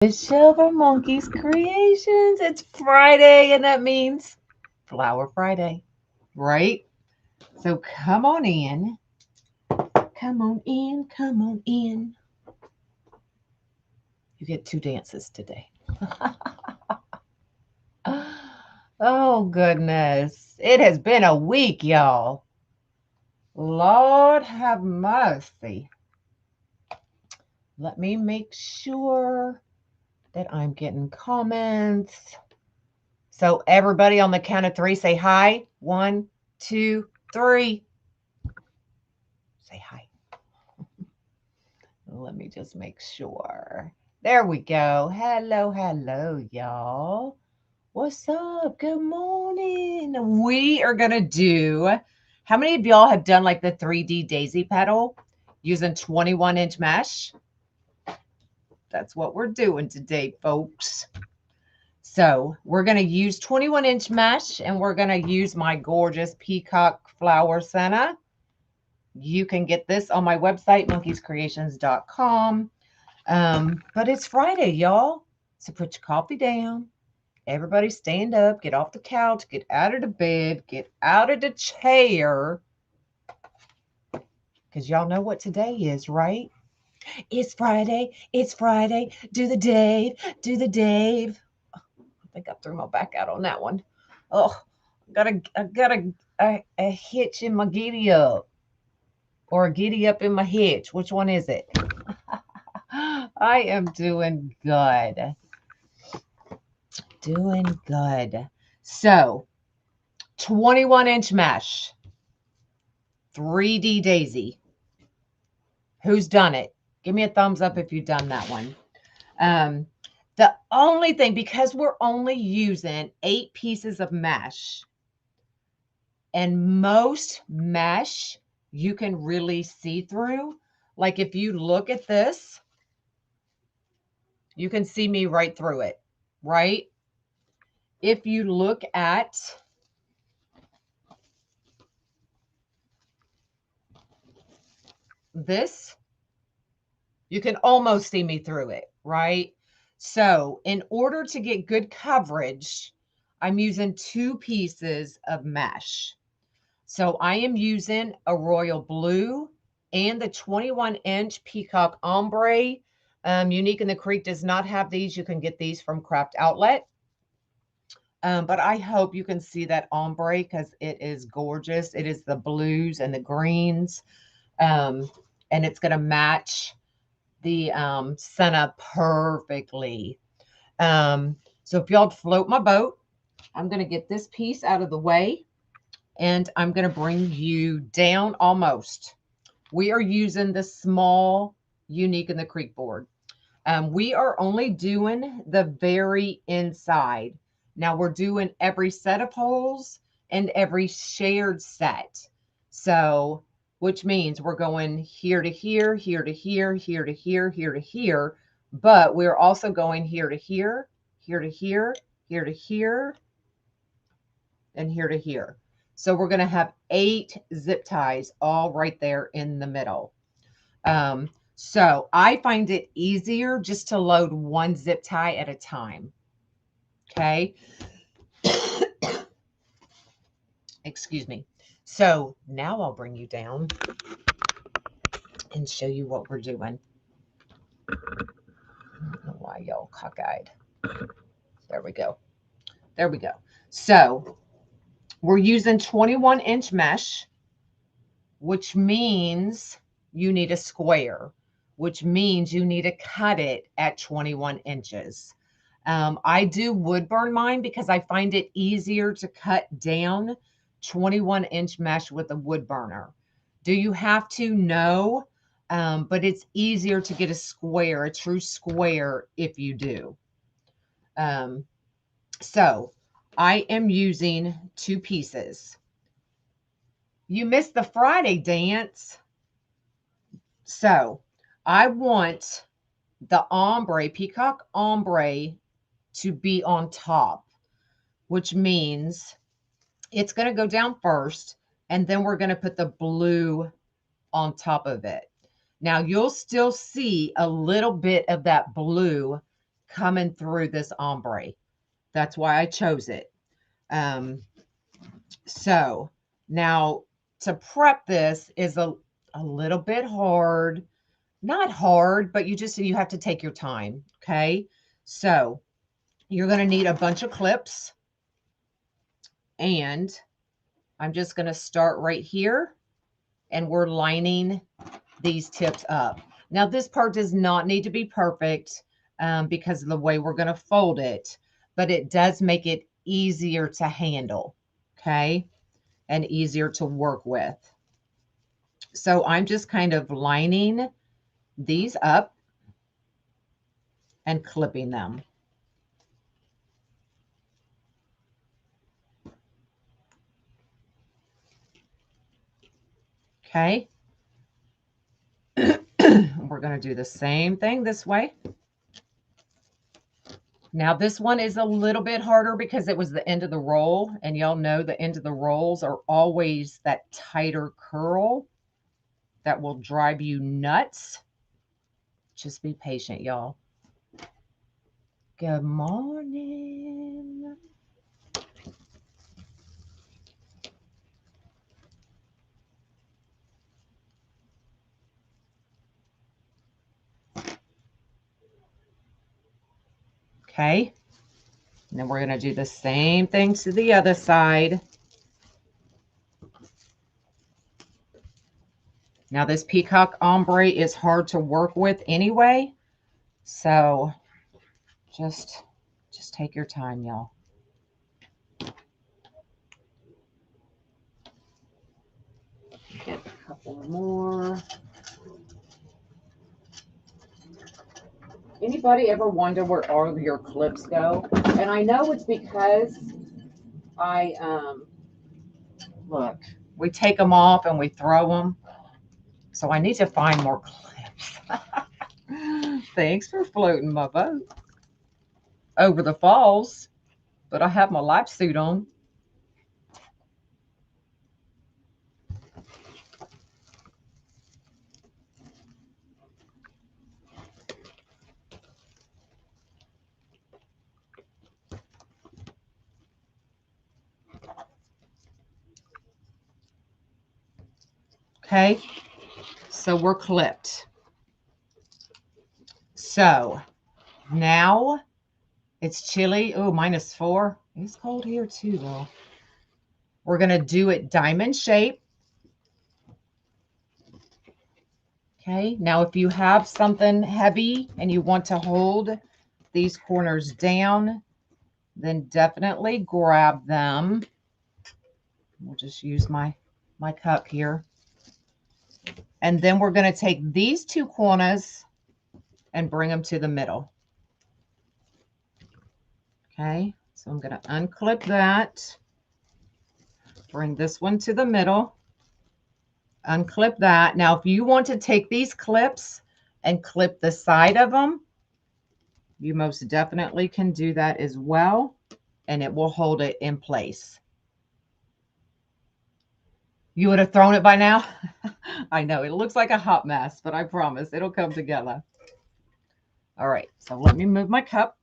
It's Silver Monkey's Creations. It's Friday, and that means Flower Friday, right? So come on in. Come on in. Come on in. You get two dances today. Oh, goodness. It has been a week, y'all. Lord have mercy. Let me make sure that I'm getting comments. So everybody on the count of three, say hi. 1, 2, 3. Say hi. Let me just make sure. There we go. Hello, hello, y'all. What's up? Good morning. We are going to do, how many of y'all have done like the 3D daisy petal using 21-inch mesh? That's what we're doing today, folks. So we're going to use 21-inch mesh, and we're going to use my gorgeous peacock flower center. You can get this on my website, monkeyscreations.com. But it's Friday, y'all. So put your coffee down. Everybody stand up, get off the couch, get out of the bed, get out of the chair. Because y'all know what today is, right? It's Friday. It's Friday. Do the Dave. Do the Dave. I think I threw my back out on that one. Oh, I got a hitch in my giddy up. Or a giddy up in my hitch. Which one is it? I am doing good. Doing good. So, 21-inch mesh. 3D daisy. Who's done it? Give me a thumbs up if you've done that one. The only thing, because we're only using 8 pieces of mesh, and most mesh you can really see through. Like if you look at this, you can see me right through it, right? If you look at this, you can almost see me through it, right? So in order to get good coverage, I'm using 2 pieces of mesh. So I am using a royal blue and the 21-inch peacock ombre. Unique in the Creek does not have these. You can get these from Craft Outlet. But I hope you can see that ombre because it is gorgeous. It is the blues and the greens. And it's going to match the senna perfectly. So if y'all float my boat, I'm going to get this piece out of the way. And I'm going to bring you down almost. We are using the small Unique in the Creek board. We are only doing the very inside. Now we're doing every set of holes and every shared set. So, which means we're going here to here, here to here, here to here, here to here. But we're also going here to here, here to here, here to here, and here to here. So we're going to have 8 zip ties all right there in the middle. So I find it easier just to load 1 zip tie at a time. Okay. Excuse me. So now I'll bring you down and show you what we're doing. I don't know why y'all cockeyed. There we go. There we go. So we're using 21-inch mesh, which means you need a square, which means you need to cut it at 21 inches. I do wood burn mine because I find it easier to cut down 21-inch mesh with a wood burner. Do you have to? No, but it's easier to get a square, a true square, if you do. So I am using 2 pieces. You missed the Friday dance. So I want the ombre, peacock ombre, to be on top, which means it's going to go down first, and then we're going to put the blue on top of it. Now you'll still see a little bit of that blue coming through this ombre. That's why I chose it. So now to prep this is a little bit hard. Not hard, but you have to take your time. Okay. So you're going to need a bunch of clips, and I'm just going to start right here, and we're lining these tips up. Now this part does not need to be perfect because of the way we're going to fold it, but it does make it easier to handle. Okay. And easier to work with. So I'm just kind of lining these up and clipping them. Okay. We're going to do the same thing this way. Now this one is a little bit harder because it was the end of the roll, and y'all know the end of the rolls are always that tighter curl that will drive you nuts. Just be patient, y'all. Good morning. Okay. And then we're going to do the same thing to the other side. Now this peacock ombre is hard to work with anyway, so just take your time, y'all. Get a couple more. Anybody ever wonder where all of your clips go? And I know it's because look, we take them off and we throw them. So I need to find more clips. Thanks for floating my boat over the falls, but I have my life suit on. Okay, so we're clipped. So now it's chilly. Oh, -4. It's cold here too, though. We're going to do it diamond shape. Okay, now if you have something heavy and you want to hold these corners down, then definitely grab them. We'll just use my cup here. And then we're going to take these two corners and bring them to the middle. Okay, so I'm going to unclip that. Bring this one to the middle. Unclip that. Now, if you want to take these clips and clip the side of them, you most definitely can do that as well, and it will hold it in place. You would have thrown it by now? I know, it looks like a hot mess, but I promise it'll come together. All right, so let me move my cup.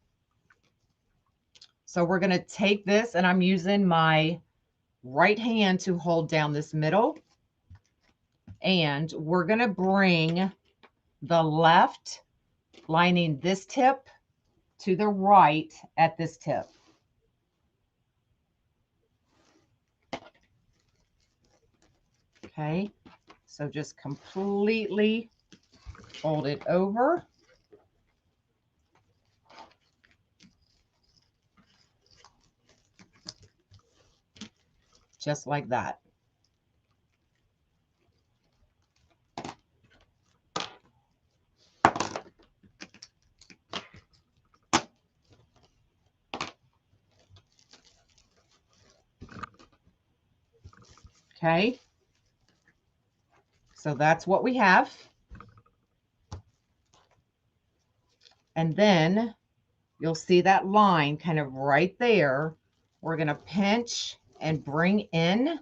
So we're going to take this, and I'm using my right hand to hold down this middle. And we're going to bring the left lining this tip to the right at this tip. Okay, so just completely fold it over. Just like that. Okay, so that's what we have. And then you'll see that line kind of right there. We're going to pinch and bring in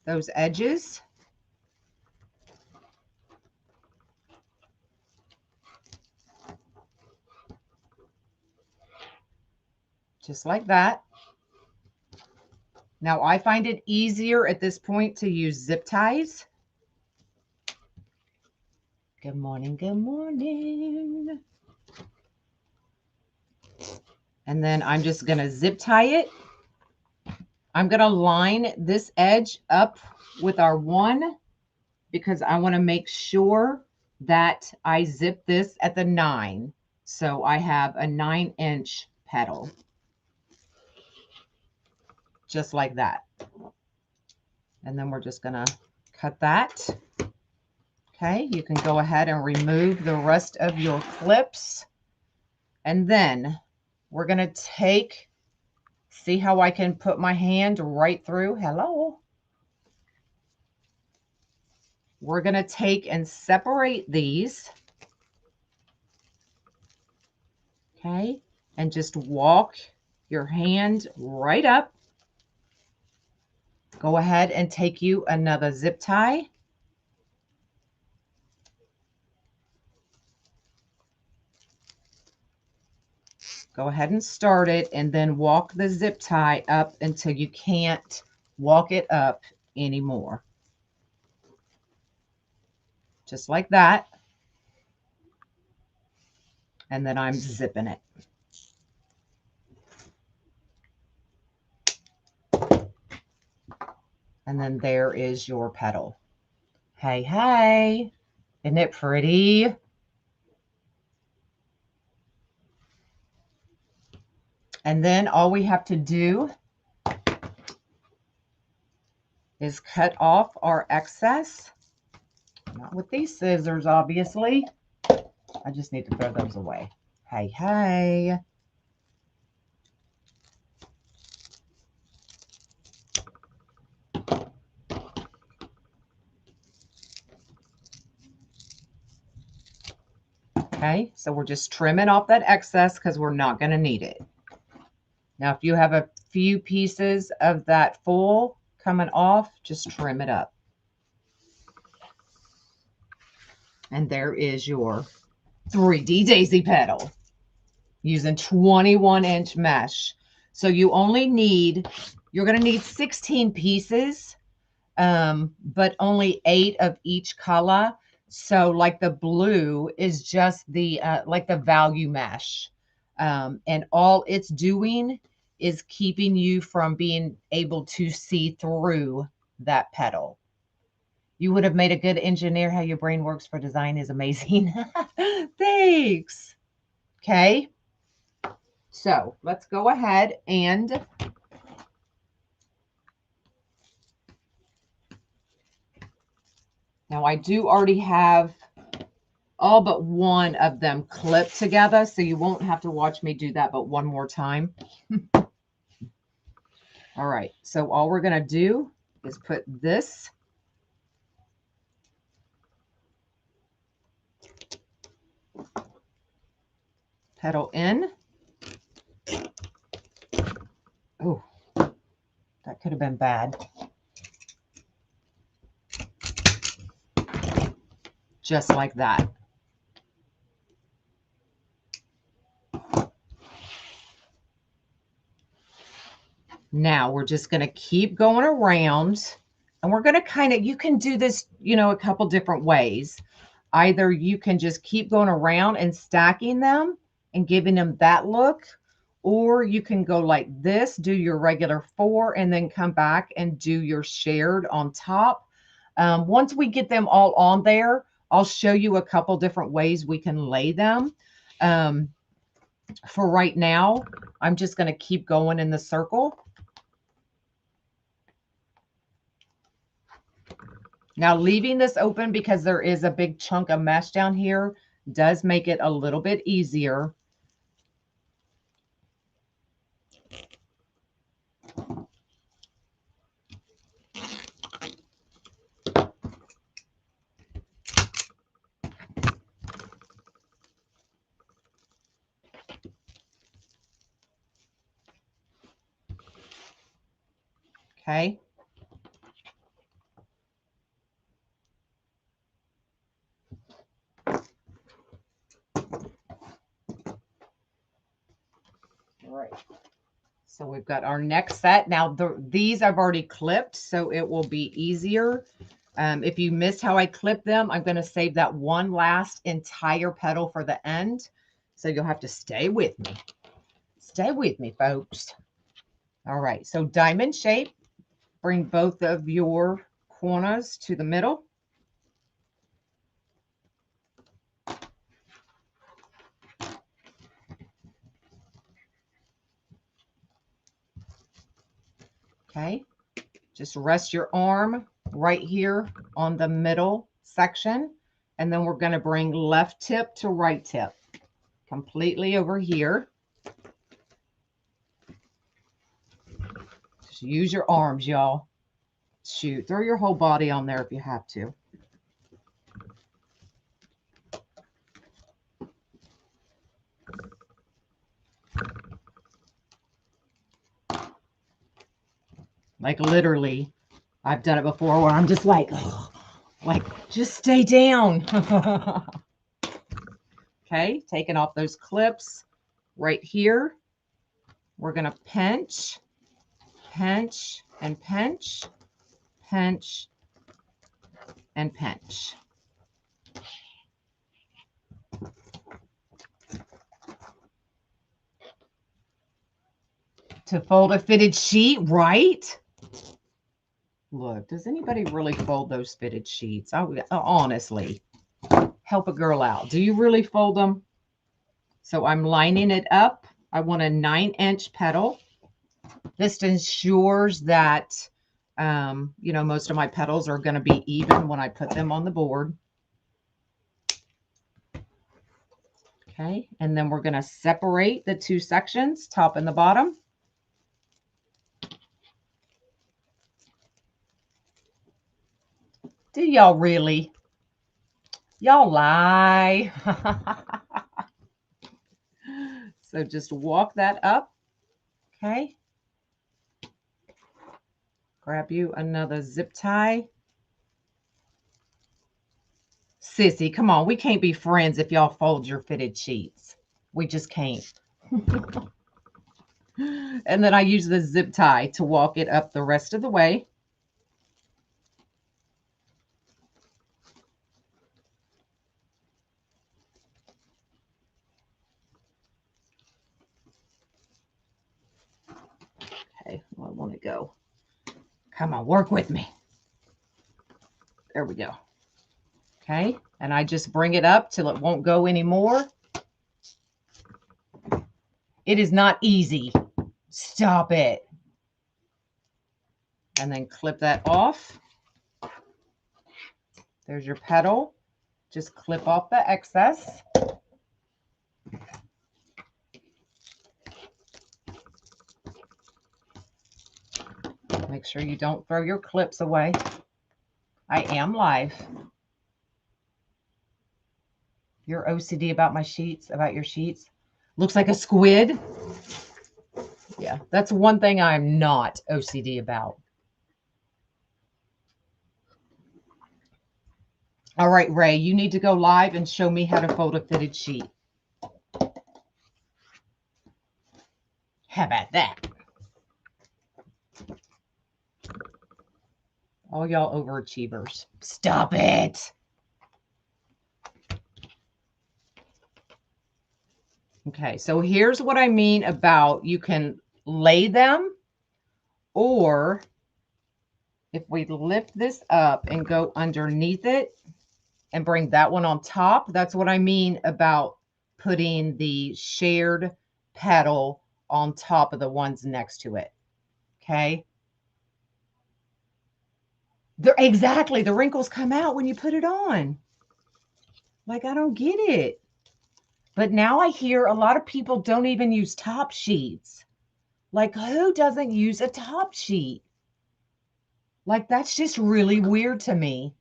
those edges. just like that. Now I find it easier at this point to use zip ties. Good morning, good morning. And then I'm just going to zip tie it. I'm going to line this edge up with our 1 because I want to make sure that I zip this at the 9. So I have a 9-inch petal. Just like that. And then we're just going to cut that. Okay, you can go ahead and remove the rest of your clips. And then we're going to take, see how I can put my hand right through? Hello. We're going to take and separate these. Okay, and just walk your hand right up. Go ahead and take you another zip tie. Go ahead and start it and then walk the zip tie up until you can't walk it up anymore. Just like that. And then I'm zipping it. And then there is your petal. Hey, hey. Isn't it pretty? And then all we have to do is cut off our excess. Not with these scissors, obviously. I just need to throw those away. Hey, hey. Okay, so we're just trimming off that excess because we're not going to need it. Now, if you have a few pieces of that full coming off, just trim it up. And there is your 3D daisy petal using 21-inch mesh. So you only need, you're going to need 16 pieces, but only 8 of each color. So like the blue is just the, like the value mesh. And all it's doing is keeping you from being able to see through that petal. You would have made a good engineer. How your brain works for design is amazing. Thanks. Okay. So let's go ahead and now I do already have all but one of them clipped together, so you won't have to watch me do that but one more time. All right, so all we're going to do is put this petal in. Oh, that could have been bad. Just like that. Now we're just going to keep going around, and we're going to kind of, you can do this, you know, a couple different ways. Either you can just keep going around and stacking them and giving them that look, or you can go like this, do your regular 4, and then come back and do your shared on top. Once we get them all on there, I'll show you a couple different ways we can lay them. For right now, I'm just going to keep going in the circle. Now, leaving this open because there is a big chunk of mesh down here does make it a little bit easier. Okay. All right. So we've got our next set. Now these I've already clipped, so it will be easier. If you missed how I clipped them, I'm going to save that one last entire petal for the end. So you'll have to stay with me. Stay with me, folks. All right, so diamond shape. Bring both of your corners to the middle. Okay, just rest your arm right here on the middle section. And then we're going to bring left tip to right tip completely over here. Just use your arms, y'all. Shoot, throw your whole body on there if you have to. Like literally, I've done it before where I'm just like, oh, like, just stay down. Okay, taking off those clips right here. We're going to pinch, pinch, and pinch, pinch, and pinch. To fold a fitted sheet, right? Look, does anybody really fold those fitted sheets? Honestly, help a girl out. Do you really fold them? So I'm lining it up. I want a 9-inch petal. This ensures that, you know, most of my petals are going to be even when I put them on the board. Okay, and then we're going to separate the two sections, top and the bottom. Do y'all really? Y'all lie. So just walk that up. Okay. Grab you another zip tie. Sissy, come on. We can't be friends if y'all fold your fitted sheets. We just can't. And then I use the zip tie to walk it up the rest of the way. Okay, well, I want to go. Come on, work with me. There we go. Okay, and I just bring it up till it won't go anymore. It is not easy. Stop it. And then clip that off. There's your petal. Just clip off the excess. Make sure you don't throw your clips away. I am live. You're OCD about my sheets, about your sheets. Looks like a squid. Yeah, that's one thing I'm not OCD about. All right, Ray, you need to go live and show me how to fold a fitted sheet. How about that? All y'all overachievers. Stop it. Okay, so here's what I mean about you can lay them, or if we lift this up and go underneath it and bring that one on top, that's what I mean about putting the shared petal on top of the ones next to it. Okay. Exactly. The wrinkles come out when you put it on. Like, I don't get it. But now I hear a lot of people don't even use top sheets. Like, who doesn't use a top sheet? Like, that's just really weird to me.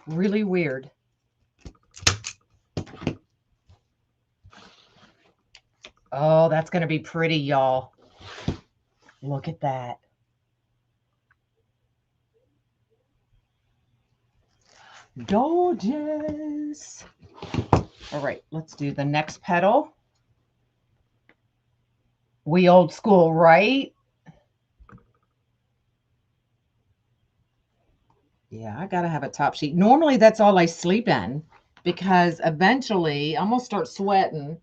Really weird. Oh, that's going to be pretty, y'all. Look at that. Gorgeous. All right, let's do the next petal. We old school, right? Yeah, I gotta have a top sheet. Normally that's all I sleep in because eventually I'm gonna start sweating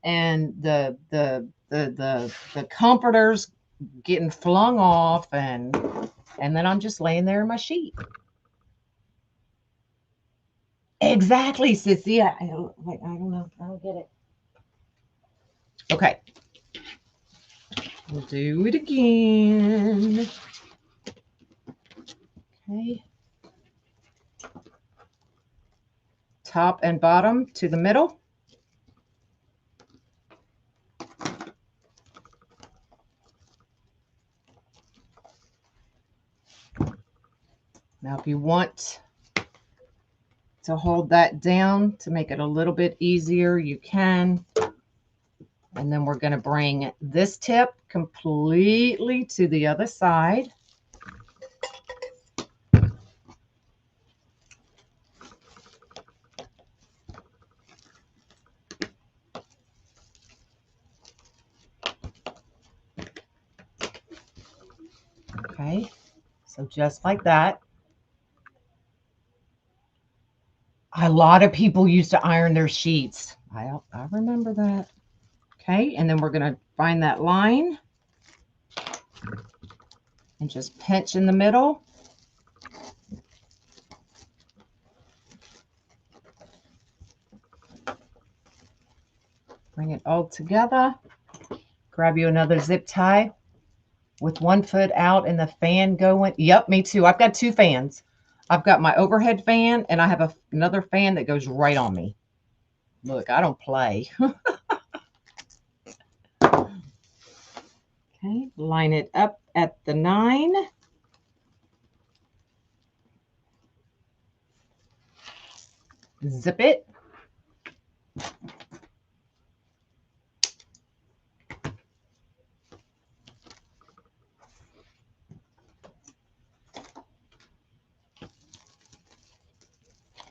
and the comforters getting flung off and then I'm just laying there in my sheet. Exactly, sissy. I don't know. I don't get it. Okay. We'll do it again. Okay. Top and bottom to the middle. Now, if you want to hold that down to make it a little bit easier, you can. And then we're going to bring this tip completely to the other side. Okay, so just like that. A lot of people used to iron their sheets. I remember that. Okay, and then we're going to find that line and just pinch in the middle. Bring it all together. Grab you another zip tie with one foot out and the fan going. Yep, me too. I've got two fans. I've got my overhead fan and I have another fan that goes right on me. Look, I don't play. Okay, line it up at the 9. Zip it.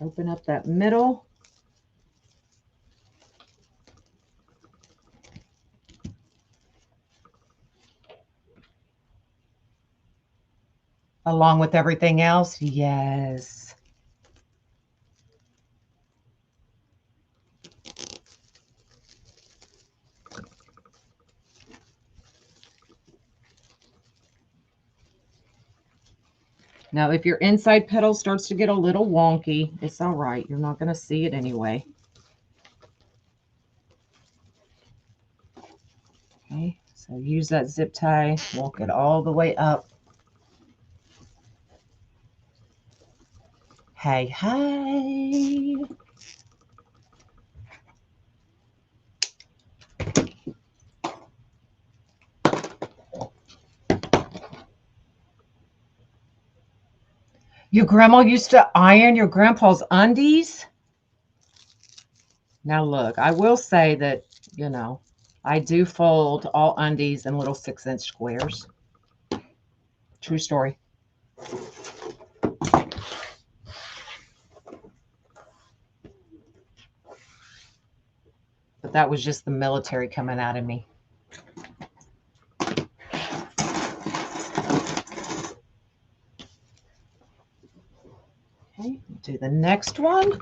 Open up that middle. Along with everything else, yes. Now, if your inside petal starts to get a little wonky, it's all right. You're not going to see it anyway. Okay, so use that zip tie, walk it all the way up. Hey, hey. Your grandma used to iron your grandpa's undies? Now look, I will say that, you know, I do fold all undies in little 6-inch squares. True story. But that was just the military coming out of me. Okay, do the next one.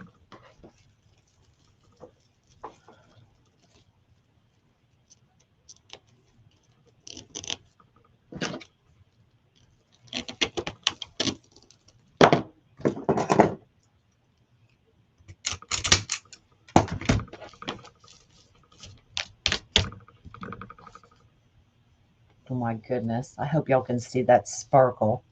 Oh my goodness. I hope y'all can see that sparkle.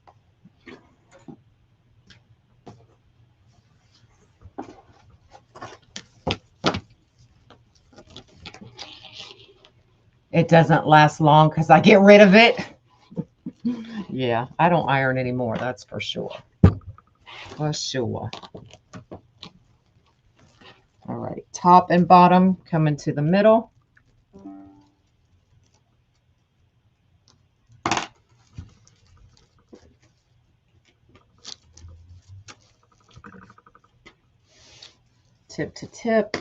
It doesn't last long because I get rid of it. Yeah, I don't iron anymore, that's for sure. For sure. All right, top and bottom coming to the middle. Tip to tip.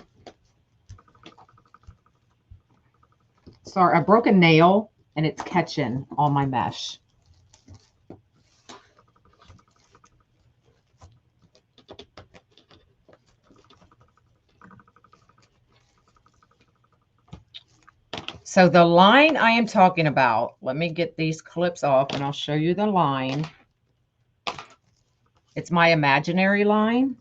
sorry, I broke a nail and it's catching on my mesh. So the line I am talking about, let me get these clips off and I'll show you the line. It's my imaginary line.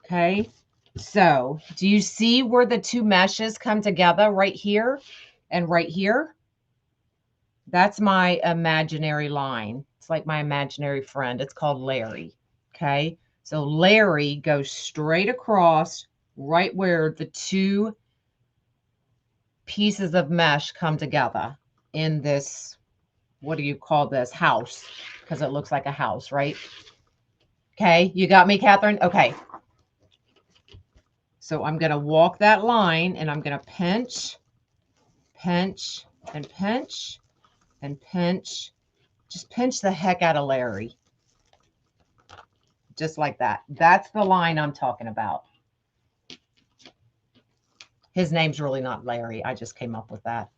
Okay. So do you see where the two meshes come together right here and right here? That's my imaginary line. It's like my imaginary friend. It's called Larry. Okay. So Larry goes straight across right where the two pieces of mesh come together in this, what do you call this? House, because it looks like a house, right? Okay, you got me, Catherine? Okay. So I'm going to walk that line and I'm going to pinch, pinch, and pinch, and pinch. Just pinch the heck out of Larry. Just like that. That's the line I'm talking about. His name's really not Larry. I just came up with that.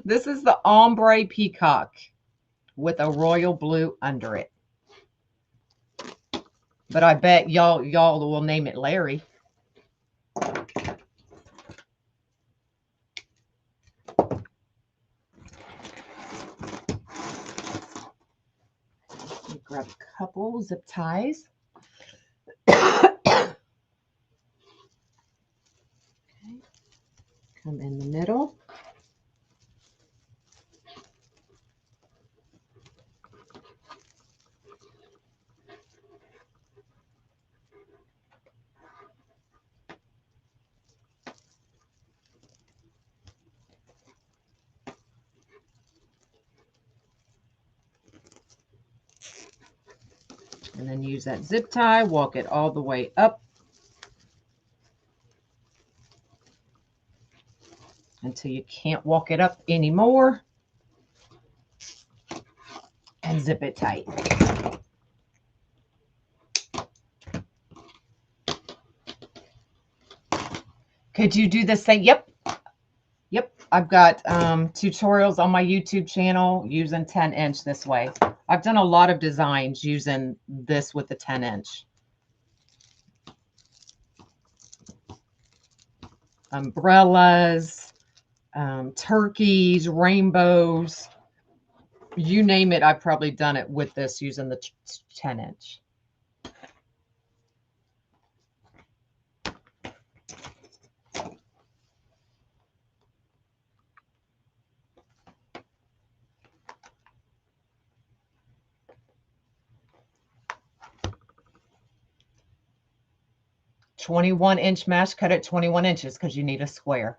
This is the ombre peacock with a royal blue under it. But I bet y'all will name it Larry. Grab a couple zip ties. Okay. Come in the middle. And then use that zip tie, walk it all the way up until you can't walk it up anymore. And zip it tight. Could you do the same? Yep. Yep. I've got tutorials on my YouTube channel using 10-inch this way. I've done a lot of designs using this with the 10-inch. Umbrellas, turkeys, rainbows, you name it. I've probably done it with this using the 10-inch. "21-inch mesh, cut it 21 inches because you need a square."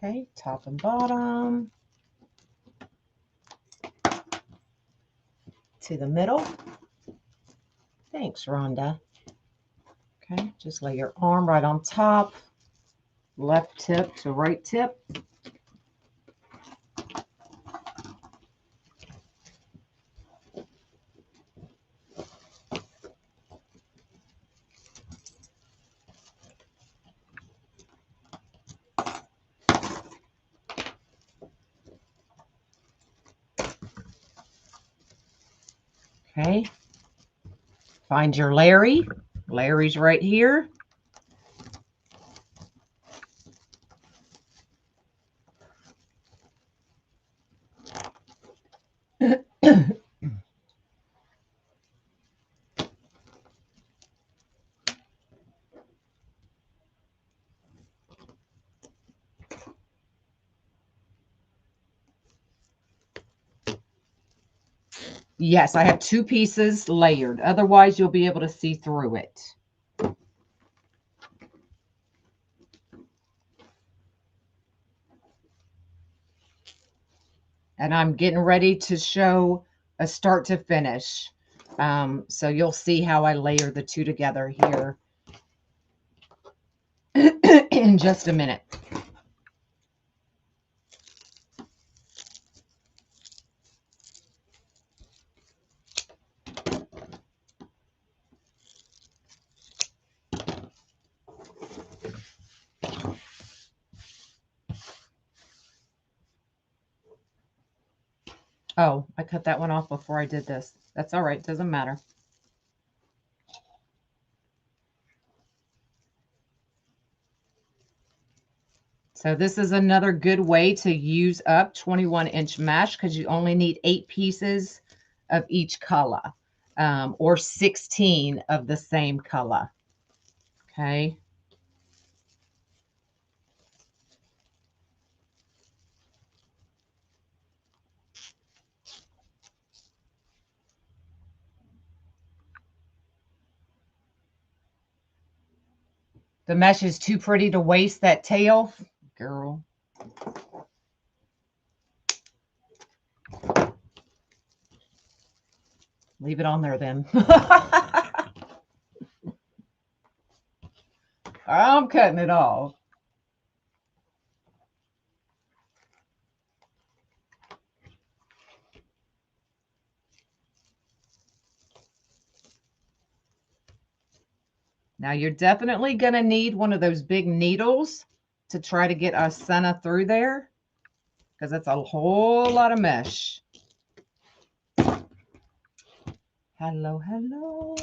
Okay, top and bottom to the middle. Thanks, Rhonda. Okay, just lay your arm right on top, left tip to right tip. Okay, find your Larry. Larry's right here. Yes, I have 2 pieces layered. Otherwise, you'll be able to see through it. And I'm getting ready to show a start to finish. So you'll see how I layer the 2 together here in just a minute. Oh, I cut that one off before I did this. That's all right. Doesn't matter. So this is another good way to use up 21-inch mesh because you only need 8 pieces of each color, or 16 of the same color. Okay. The mesh is too pretty to waste that tail, girl. Leave it on there then. I'm cutting it off. Now you're definitely going to need one of those big needles to try to get a center through there because that's a whole lot of mesh. Hello, hello.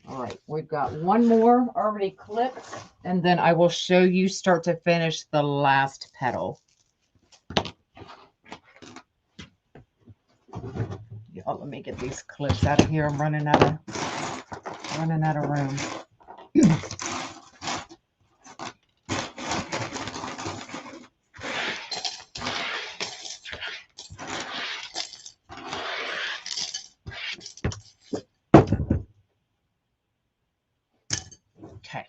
All right, we've got one more already clipped, and then I will show you start to finish the last petal. Oh, let me get these clips out of here. I'm running out of room. Okay.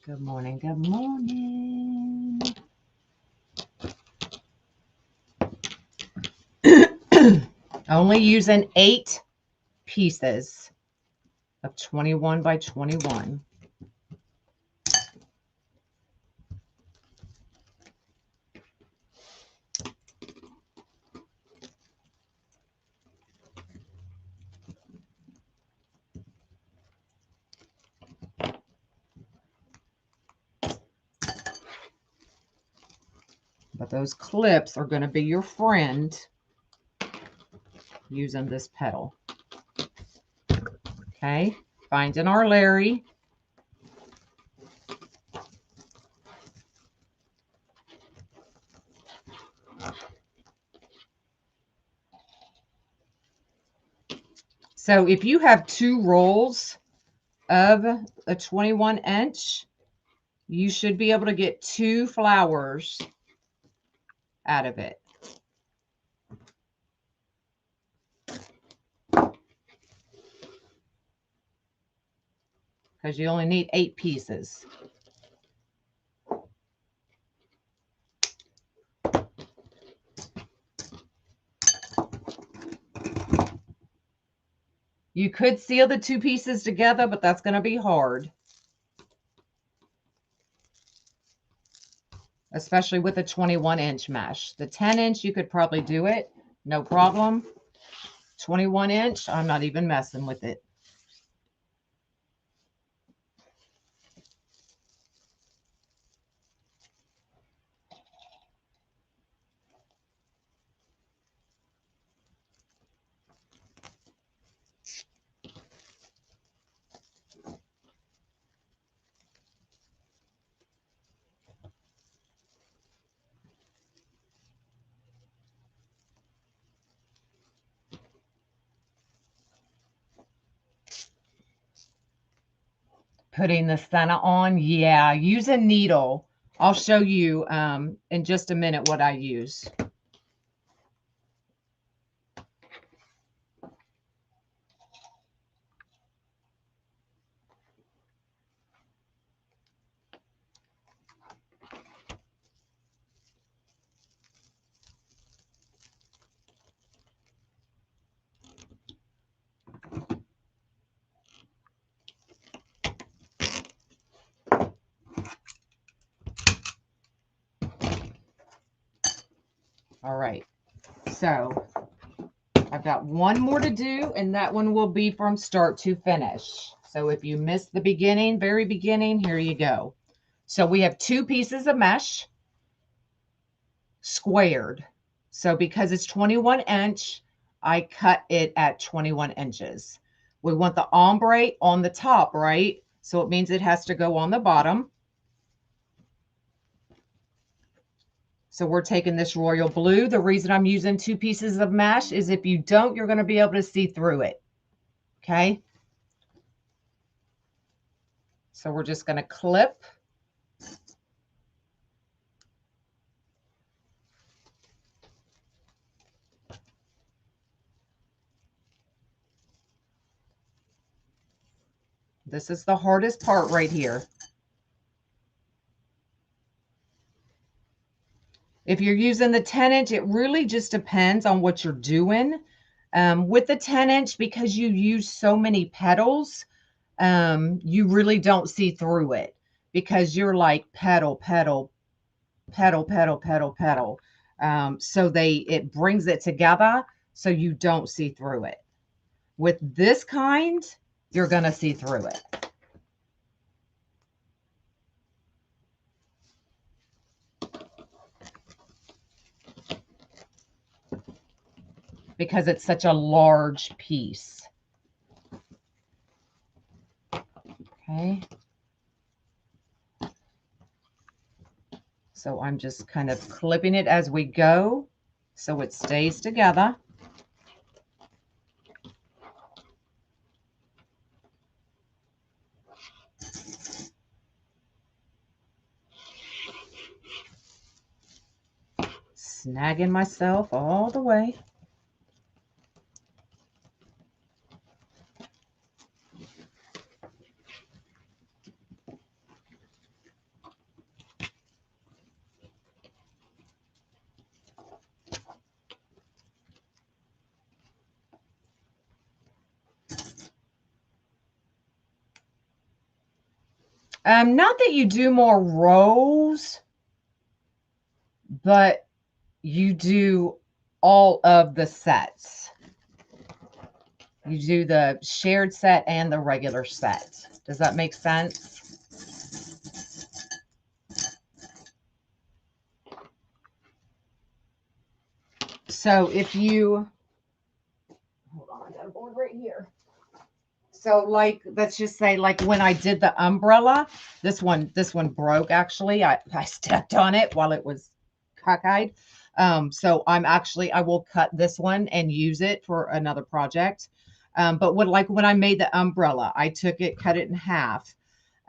Good morning. Good morning. Only using 8 pieces of 21 by 21. But those clips are going to be your friend using this petal. Okay, finding our Laurie. So if you have 2 rolls of a 21-inch, you should be able to get 2 flowers out of it. Because you only need 8 pieces. You could seal the 2 pieces together, but that's going to be hard. Especially with a 21-inch mesh. The 10-inch, you could probably do it. No problem. 21-inch, I'm not even messing with it. Putting the center on, yeah, use a needle I'll show you in just a minute what I use. All right, so I've got one more to do, and that one will be from start to finish. So if you missed the beginning, very beginning, here you go. So we have 2 pieces of mesh squared. So because it's 21 inch, I cut it at 21 inches. We want the ombre on the top, right? So it means it has to go on the bottom. So we're taking this royal blue. The reason I'm using 2 pieces of mesh is if you don't, you're going to be able to see through it. Okay. So we're just going to clip. This is the hardest part right here. If you're using the 10-inch, it really just depends on what you're doing. With the 10-inch, because you use so many petals, you really don't see through it because you're like petal, petal, petal, petal, petal, petal. So it brings it together so you don't see through it. With this kind, you're going to see through it. Because it's such a large piece. Okay. So I'm just kind of clipping it as we go so it stays together. Snagging myself all the way. Not that you do more rows, but you do all of the sets. You do the shared set and the regular set. Does that make sense? So if you, hold on, I got a board right here. So like, let's just say like when I did the umbrella, this one broke actually. I stepped on it while it was cockeyed. So I will cut this one and use it for another project. But when I made the umbrella, I took it, cut it in half.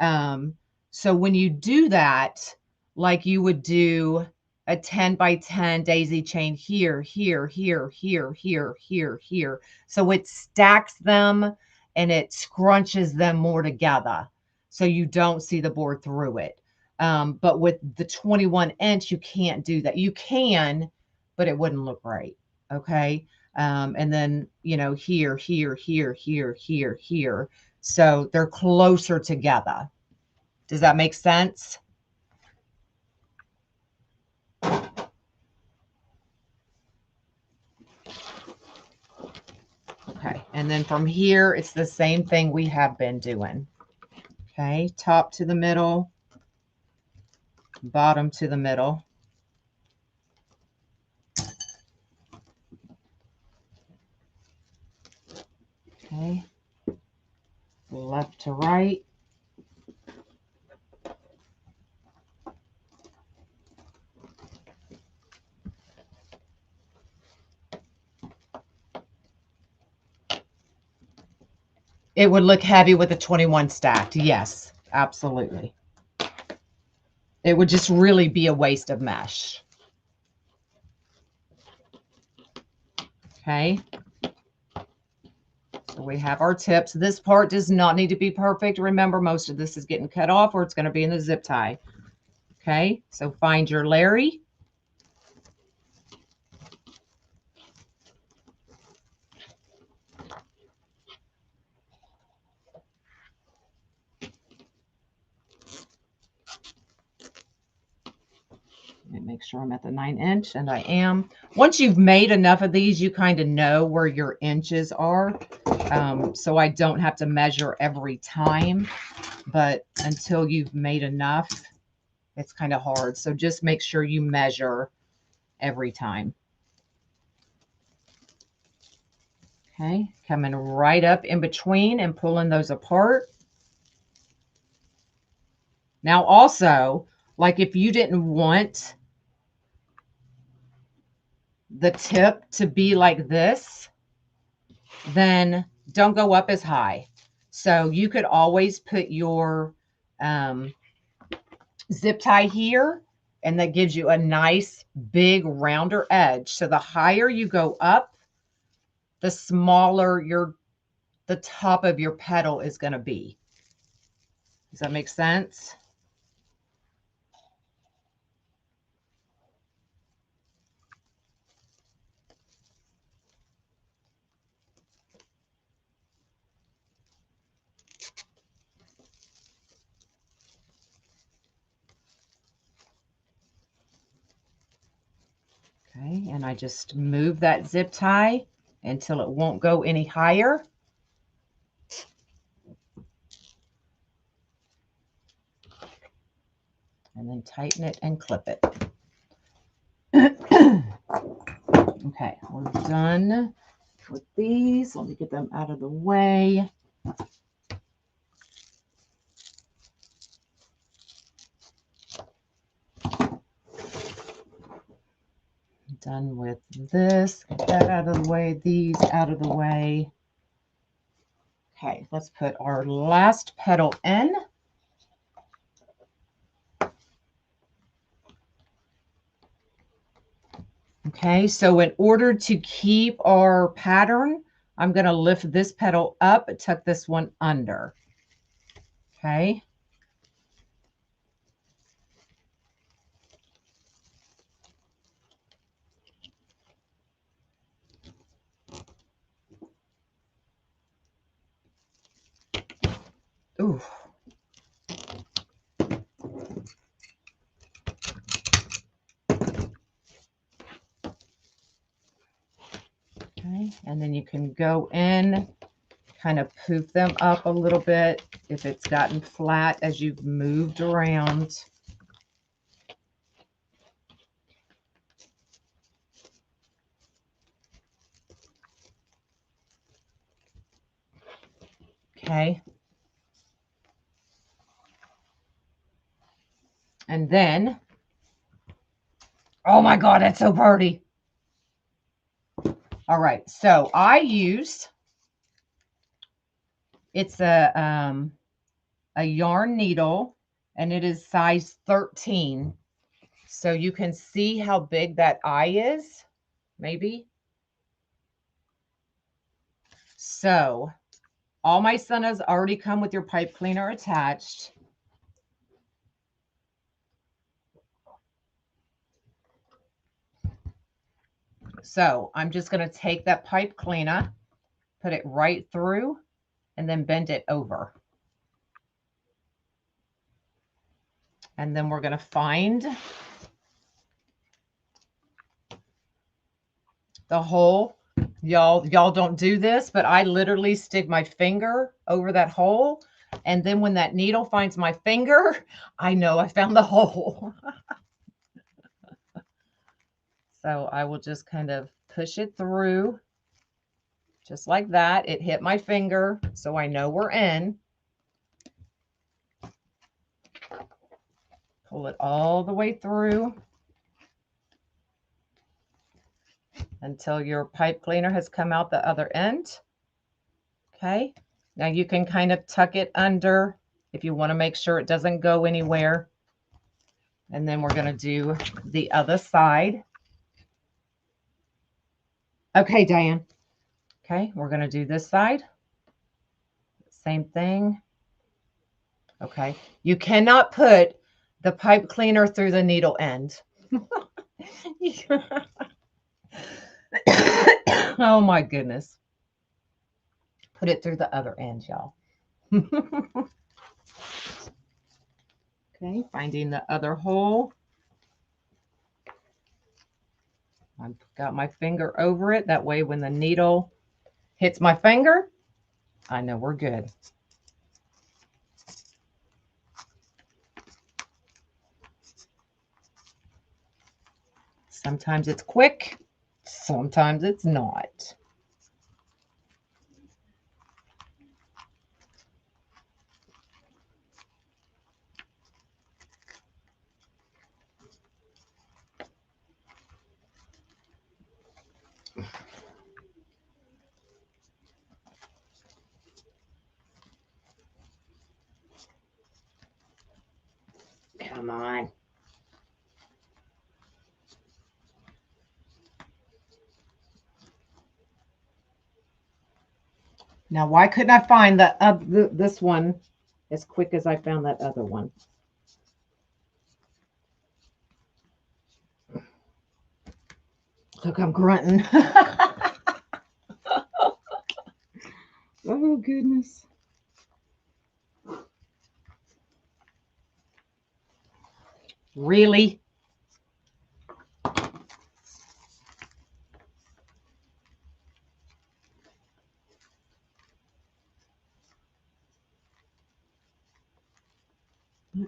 So when you do that, like you would do a 10 by 10 daisy chain here, here, here, here, here, here, here. So it stacks them and it scrunches them more together so you don't see the board through it. But with the 21 inch, you can't do that. You can, but it wouldn't look right. Okay. And then, here, here, here, here, here, here. So they're closer together. Does that make sense? Okay. And then from here, it's the same thing we have been doing. Okay. Top to the middle, bottom to the middle. Okay. Left to right. It would look heavy with a 21 stacked. Yes, absolutely. It would just really be a waste of mesh. Okay. So we have our tips. This part does not need to be perfect. Remember, most of this is getting cut off or it's going to be in the zip tie. Okay, so find your Laurie. Make sure I'm at the 9-inch, and I am. Once you've made enough of these, you kind of know where your inches are. So I don't have to measure every time, but until you've made enough, it's kind of hard. So just make sure you measure every time. Okay, coming right up in between and pulling those apart. Now also, like if you didn't want the tip to be like this, then don't go up as high. So you could always put your zip tie here, and that gives you a nice big rounder edge. So the higher you go up, the smaller the top of your petal is going to be. Does that make sense? Okay, and I just move that zip tie until it won't go any higher. And then tighten it and clip it. Okay, we're done with these. Let me get them out of the way. Done with this. Get that out of the way. These out of the way. Okay, let's put our last petal in. Okay, so in order to keep our pattern, I'm going to lift this petal up, tuck this one under. Okay. Ooh. Okay, and then you can go in, kind of poof them up a little bit if it's gotten flat as you've moved around. Okay. And then, oh my God, that's so pretty. All right, so I used, it's a yarn needle, and it is size 13. So you can see how big that eye is, maybe. So all my sunnas already come with your pipe cleaner attached. So I'm just going to take that pipe cleaner, put it right through, and then bend it over. And then we're going to find the hole. Y'all don't do this, but I literally stick my finger over that hole. And then when that needle finds my finger, I know I found the hole. So I will just kind of push it through just like that. It hit my finger, so I know we're in. Pull it all the way through until your pipe cleaner has come out the other end. Okay, now you can kind of tuck it under if you want to make sure it doesn't go anywhere. And then we're going to do the other side. Okay, Diane. Okay, we're going to do this side. Same thing. Okay. You cannot put the pipe cleaner through the needle end. Oh my goodness. Put it through the other end, y'all. Okay, finding the other hole. I've got my finger over it. That way when the needle hits my finger, I know we're good. Sometimes it's quick, sometimes it's not. Come on. Now, why couldn't I find this one as quick as I found that other one? Look, I'm grunting. Oh, goodness. Really?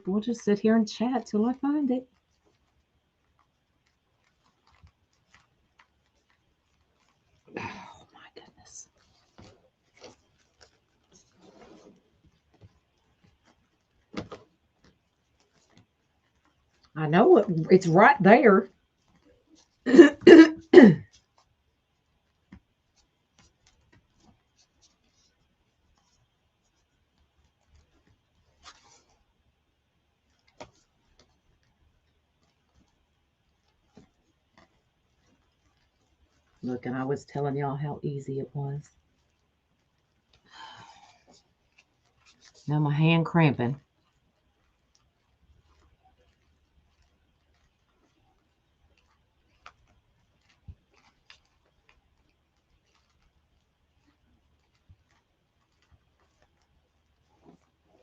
We'll just sit here and chat till I find it. Oh, my goodness. I know it's right there. Look, and I was telling y'all how easy it was. Now my hand cramping.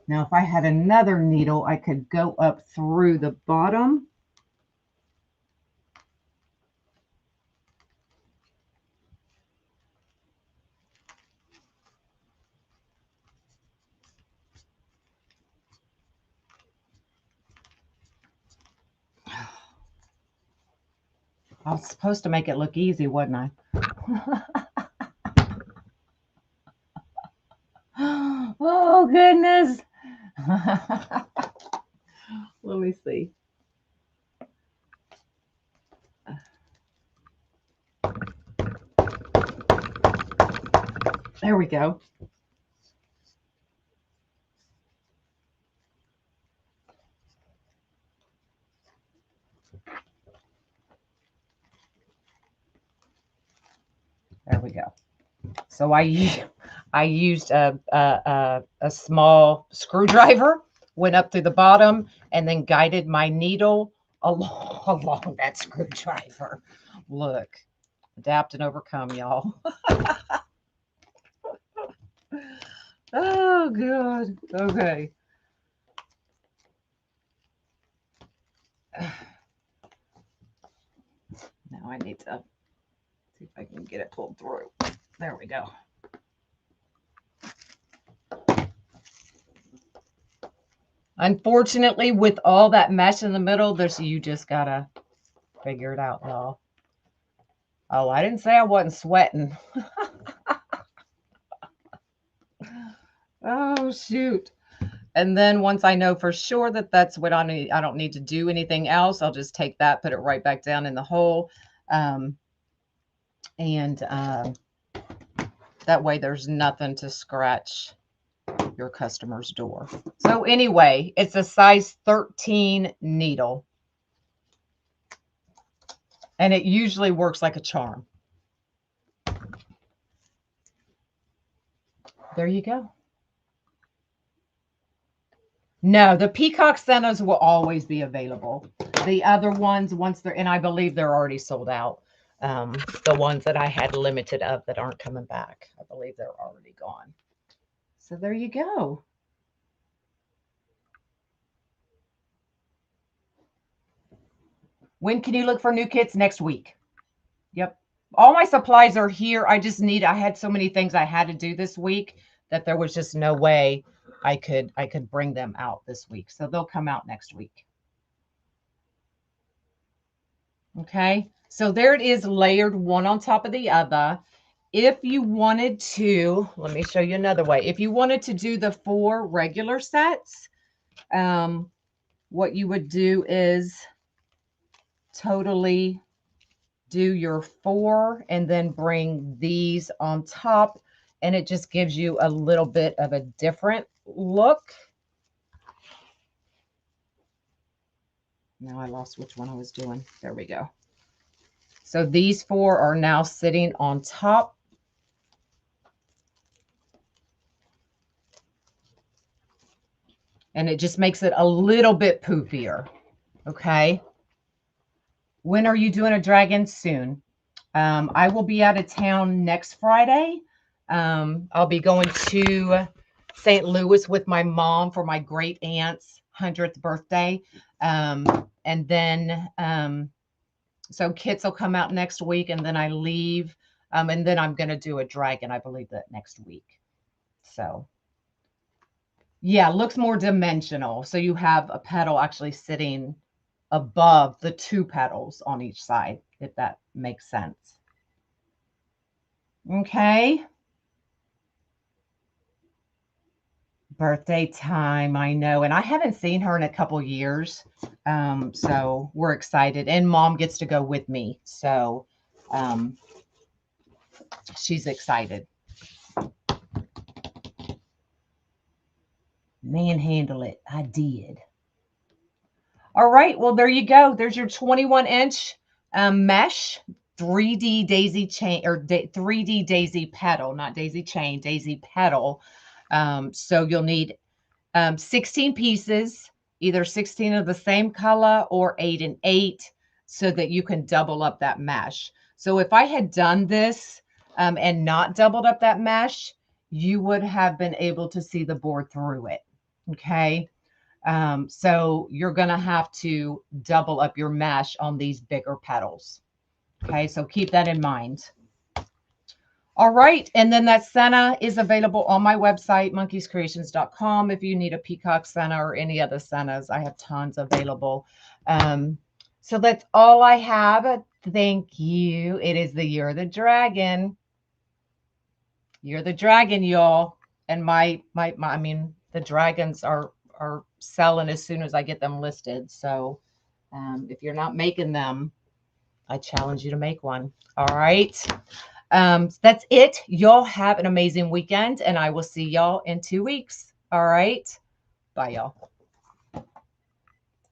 Now, if I had another needle, I could go up through the bottom. I was supposed to make it look easy, wasn't I? Oh, goodness. Let me see. There we go. There we go. So I used a small screwdriver, went up through the bottom, and then guided my needle along that screwdriver. Look, adapt and overcome, y'all. Oh, good. Okay. Now I need to see if I can get it pulled through. There we go. Unfortunately, with all that mesh in the middle, you just gotta figure it out, y'all. Oh, I didn't say I wasn't sweating. Oh, shoot. And then once I know for sure that that's what I need, I don't need to do anything else. I'll just take that, put it right back down in the hole. That way there's nothing to scratch your customer's door. So anyway, it's a size 13 needle. And it usually works like a charm. There you go. No, the peacock centers will always be available. The other ones, once they're, and I believe they're already sold out. The ones that I had limited of that aren't coming back, I believe they're already gone. So there you go. When can you look for new kits? Next week. Yep. All my supplies are here. I had so many things I had to do this week that there was just no way I could bring them out this week. So they'll come out next week. Okay. So there it is, layered one on top of the other. If you wanted to, let me show you another way. If you wanted to do the 4 regular sets, what you would do is totally do your 4 and then bring these on top, and it just gives you a little bit of a different look. Now I lost which one I was doing. There we go. So these 4 are now sitting on top. And it just makes it a little bit poofier. Okay. When are you doing a dragon? Soon. I will be out of town next Friday. I'll be going to St. Louis with my mom for my great aunt's 100th birthday. And then, so kits will come out next week, and then I leave. And then I'm going to do a dragon, I believe, that next week. So yeah, looks more dimensional. So you have a petal actually sitting above the 2 petals on each side, if that makes sense. Okay. Birthday time, I know. And I haven't seen her in a couple years. So we're excited. And mom gets to go with me. So she's excited. Manhandle it. I did. All right. Well, there you go. There's your 21-inch mesh 3D daisy chain, or 3D daisy petal, not daisy chain, daisy petal. So you'll need 16 pieces, either 16 of the same color or 8 and 8, so that you can double up that mesh. So if I had done this and not doubled up that mesh, you would have been able to see the board through it. Okay. So you're going to have to double up your mesh on these bigger petals. Okay. So keep that in mind. All right. And then that Senna is available on my website, monkeyscreations.com. If you need a peacock Senna or any other Sennas, I have tons available. So that's all I have. Thank you. It is the Year of the Dragon. Year of the Dragon, y'all. And I mean, the dragons are selling as soon as I get them listed. So if you're not making them, I challenge you to make one. All right. That's it. Y'all have an amazing weekend, and I will see y'all in 2 weeks. All right. Bye, y'all.